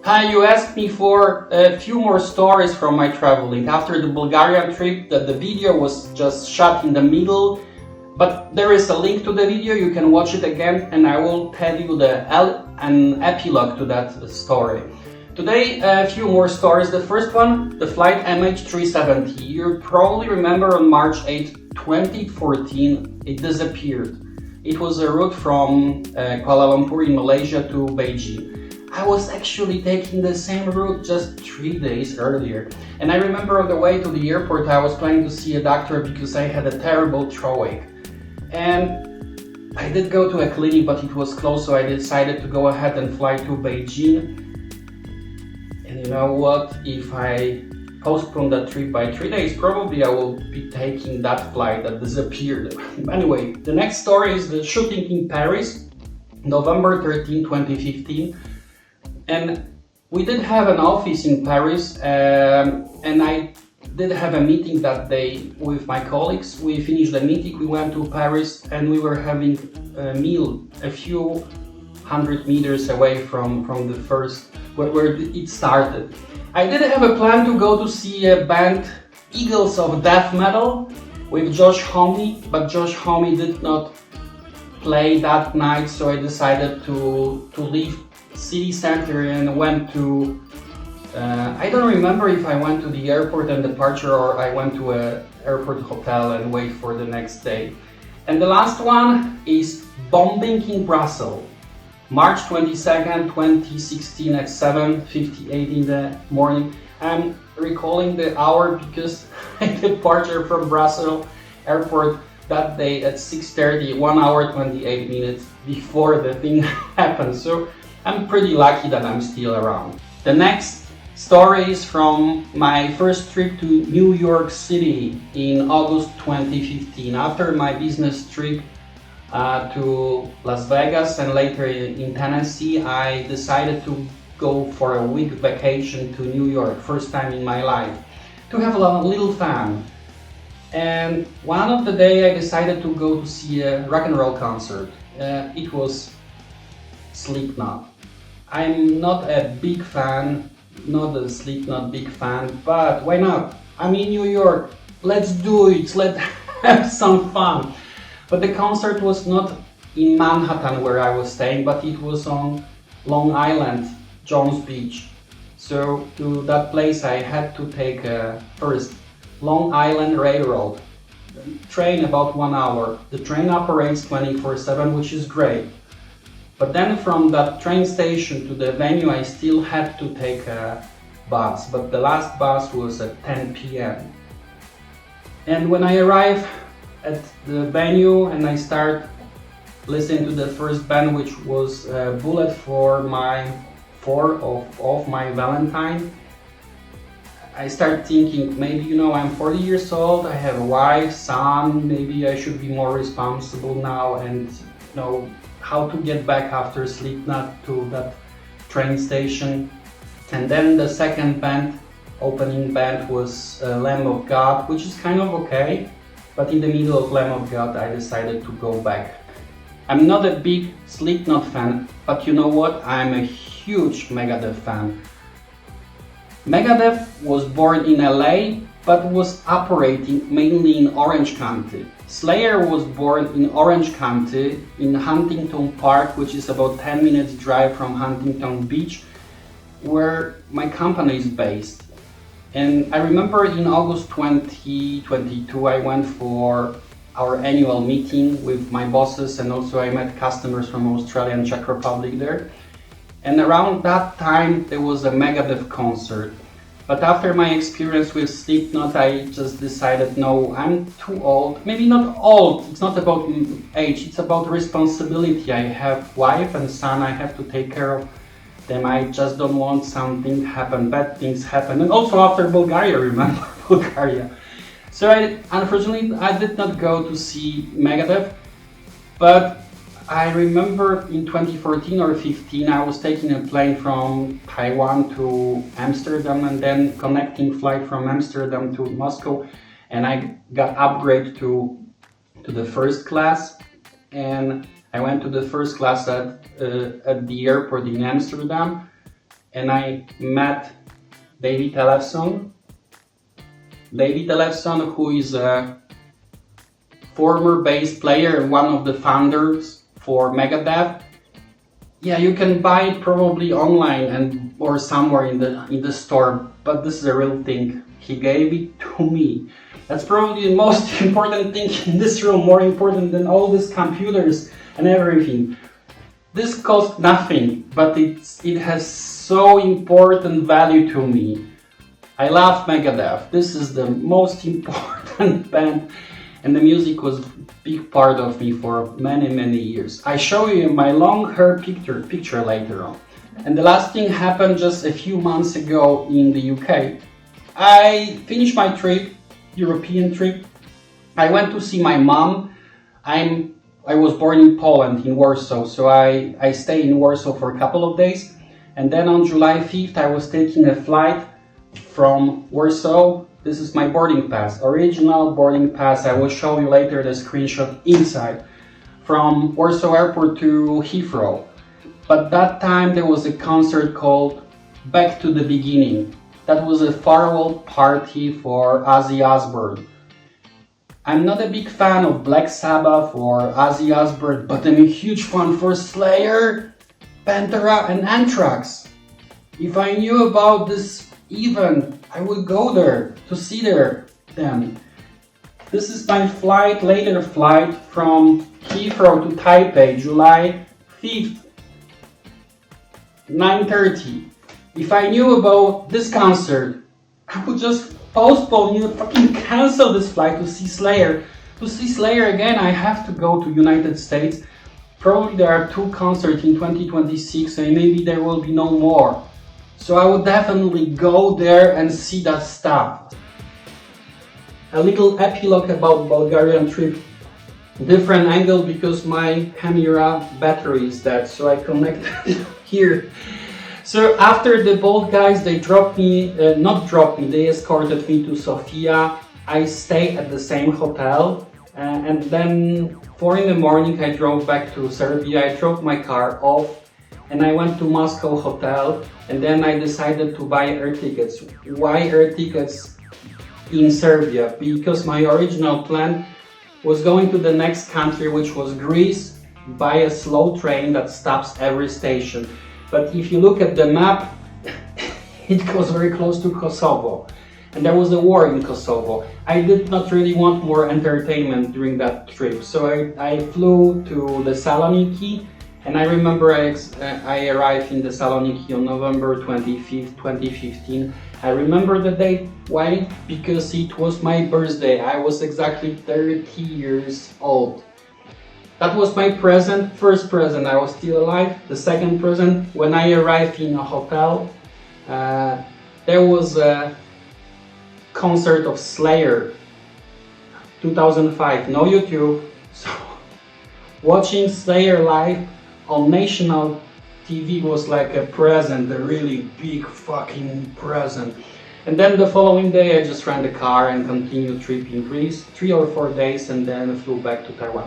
Hi, you asked me for a few more stories from my traveling. After the Bulgarian trip, the video was just shot in the middle, but there is a link to the video, you can watch it again, and I will tell you an epilogue to that story. Today, a few more stories. The first one, the flight MH370. You probably remember on March 8, 2014, it disappeared. It was a route from Kuala Lumpur in Malaysia to Beijing. I was actually taking the same route just 3 days earlier. And I remember on the way to the airport I was planning to see a doctor because I had a terrible throat. And I did go to a clinic, but it was closed, so I decided to go ahead and fly to Beijing. And you know what? If I postpone that trip by 3 days, probably I will be taking that flight that disappeared. Anyway, the next story is the shooting in Paris, November 13, 2015. And we did have an office in Paris, and I did have a meeting that day with my colleagues. We finished the meeting, we went to Paris, and we were having a meal a few hundred meters away from the first, where it started. I did have a plan to go to see a band, Eagles of Death Metal, with Josh Homme, but Josh Homme did not play that night, so I decided to leave city center and went to I don't remember if I went to the airport and departure or I went to a airport hotel and wait for the next day. And the last one is bombing in Brussels, March 22nd, 2016 at 7:58 in the morning. I'm recalling the hour because I departed from Brussels airport that day at 6:30, 1 hour 28 minutes before the thing happened. So I'm pretty lucky that I'm still around. The next story is from my first trip to New York City in August 2015. After my business trip to Las Vegas and later in Tennessee, I decided to go for a week vacation to New York, first time in my life, to have a little fun. And one of the day I decided to go to see a rock and roll concert. It was Slipknot. I'm not a big fan, not a Slipknot big fan, but why not? I'm in New York, let's do it, let's have some fun. But the concert was not in Manhattan where I was staying, but it was on Long Island, Jones Beach. So to that place I had to take first Long Island Railroad, train about 1 hour. The train operates 24/7, which is great. But then from that train station to the venue I still had to take a bus, but the last bus was at 10 p.m. And when I arrived at the venue and I start listening to the first band, which was Bullet for my 4th of my Valentine, I start thinking, maybe, I'm 40 years old, I have a wife, son, maybe I should be more responsible now and, how to get back after Slipknot to that train station. And then the second band, opening band, was Lamb of God, which is kind of okay, but in the middle of Lamb of God I decided to go back. I'm not a big Slipknot fan, but you know what? I'm a huge Megadeth fan. Megadeth was born in LA, but was operating mainly in Orange County. Slayer was born in Orange County, in Huntington Park, which is about 10 minutes drive from Huntington Beach, where my company is based. And I remember in August 2022 I went for our annual meeting with my bosses, and also I met customers from Australia and Czech Republic there. And around that time there was a Megadeth concert. But after my experience with Slipknot, I just decided, no, I'm too old. Maybe not old, it's not about age, it's about responsibility. I have wife and son, I have to take care of them. I just don't want something happen, bad things happen. And also after Bulgaria, remember Bulgaria. So unfortunately, I did not go to see Megadeth, but I remember in 2014 or 15 I was taking a plane from Taiwan to Amsterdam and then connecting flight from Amsterdam to Moscow, and I got upgraded to the first class, and I went to the first class at the airport in Amsterdam, and I met David Ellefson. David Ellefson, who is a former bass player and one of the founders for Megadeth. Yeah, you can buy it probably online or somewhere in the store, but this is a real thing. He gave it to me. That's probably the most important thing in this room, more important than all these computers and everything. This cost nothing, but it has so important value to me. I love Megadeth. This is the most important band, and the music was a big part of me for many years. I show you my long hair picture later on. And the last thing happened just a few months ago in the UK. I finished my trip, European trip. I went to see my mom. I was born in Poland, in Warsaw, so I stayed in Warsaw for a couple of days. And then on July 5th, I was taking a flight from Warsaw. This is my boarding pass, original boarding pass. I will show you later the screenshot inside. From Warsaw Airport to Heathrow. But that time there was a concert called Back to the Beginning. That was a farewell party for Ozzy Osbourne. I'm not a big fan of Black Sabbath or Ozzy Osbourne, but I'm a huge fan for Slayer, Pantera and Anthrax. If I knew about this event, I would go there to see them. This is my later flight from Heathrow to Taipei, July 5th, 9:30. If I knew about this concert, I would just postpone, fucking cancel this flight to see Slayer. To see Slayer again, I have to go to United States. Probably there are 2 concerts in 2026 and maybe there will be no more. So I would definitely go there and see that stuff. A little epilogue about Bulgarian trip. Different angle because my camera battery is dead, so I connected here. So after the boat guys, they they escorted me to Sofia. I stayed at the same hotel and then 4 in the morning I drove back to Serbia. I drove my car off and I went to Moscow hotel and then I decided to buy air tickets. Why air tickets in Serbia? Because my original plan was going to the next country, which was Greece, by a slow train that stops every station. But if you look at the map, it goes very close to Kosovo. And there was a war in Kosovo. I did not really want more entertainment during that trip. So I flew to Thessaloniki. And I remember I arrived in Thessaloniki on November 25th, 2015. I remember the date. Why? Because it was my birthday. I was exactly 30 years old. That was my present, first present. I was still alive. The second present, when I arrived in a hotel, there was a concert of Slayer, 2005, no YouTube. So watching Slayer live on national TV was like a present, a really big fucking present. And then the following day I just ran the car and continued trip in Greece, 3 or 4 days, and then flew back to Taiwan.